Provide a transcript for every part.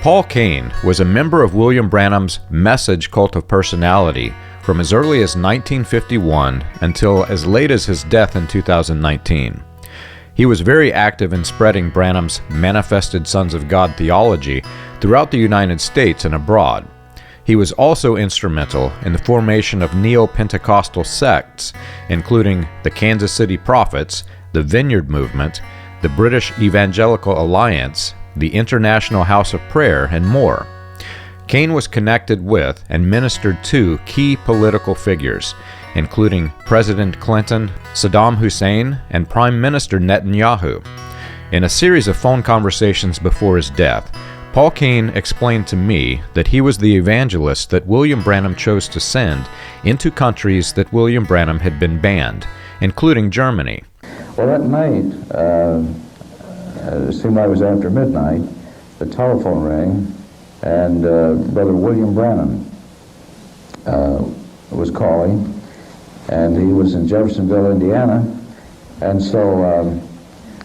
Paul Cain was a member of William Branham's Message Cult of Personality from as early as 1951 until as late as his death in 2019. He was very active in spreading Branham's Manifested Sons of God theology throughout the United States and abroad. He was also instrumental in the formation of neo-Pentecostal sects, including the Kansas City Prophets, the Vineyard Movement, the British Evangelical Alliance, the International House of Prayer, and more. Cain was connected with and ministered to key political figures, including President Clinton, Saddam Hussein, and Prime Minister Netanyahu. In a series of phone conversations before his death, Paul Cain explained to me that he was the evangelist that William Branham chose to send into countries that William Branham had been banned, including Germany. Well, that night, it seemed like it was after midnight, the telephone rang, and Brother William Branham was calling, and he was in Jeffersonville, Indiana. And so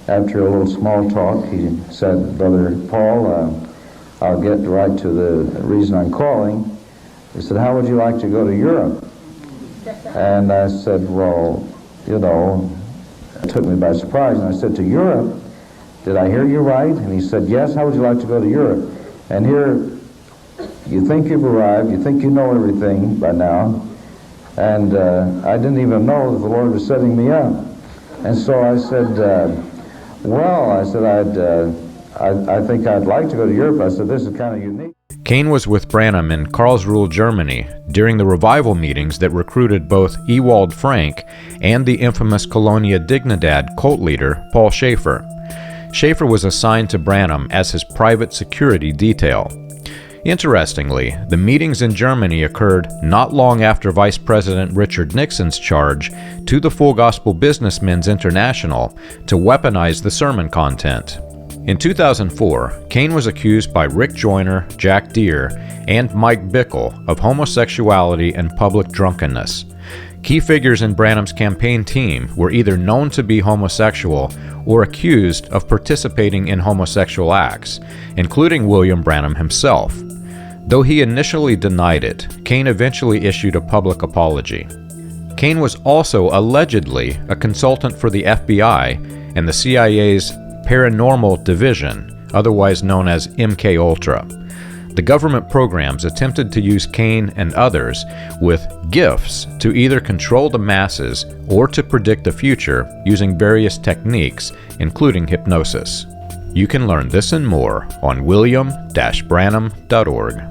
after a little small talk, he said, "Brother Paul, I'll get right to the reason I'm calling." He said, "How would you like to go to Europe?" And I said, "Well, you know," it took me by surprise, and I said, "To Europe? Did I hear you right?" And he said, "Yes, how would you like to go to Europe? And here, you think you've arrived, you think you know everything by now, and I didn't even know that the Lord was setting me up." And so I said, I think I'd like to go to Europe. I said, "This is kind of unique." Cain was with Branham in Karlsruhe, Germany, during the revival meetings that recruited both Ewald Frank and the infamous Colonia Dignidad cult leader, Paul Shafer. Shafer was assigned to Branham as his private security detail. Interestingly, the meetings in Germany occurred not long after Vice President Richard Nixon's charge to the Full Gospel Businessmen's International to weaponize the sermon content. In 2004, Cain was accused by Rick Joyner, Jack Deere, and Mike Bickle of homosexuality and public drunkenness. Key figures in Branham's campaign team were either known to be homosexual or accused of participating in homosexual acts, including William Branham himself. Though he initially denied it, Cain eventually issued a public apology. Cain was also allegedly a consultant for the FBI and the CIA's Paranormal Division, otherwise known as MKUltra. The government programs attempted to use Cain and others with gifts to either control the masses or to predict the future using various techniques, including hypnosis. You can learn this and more on william-branham.org.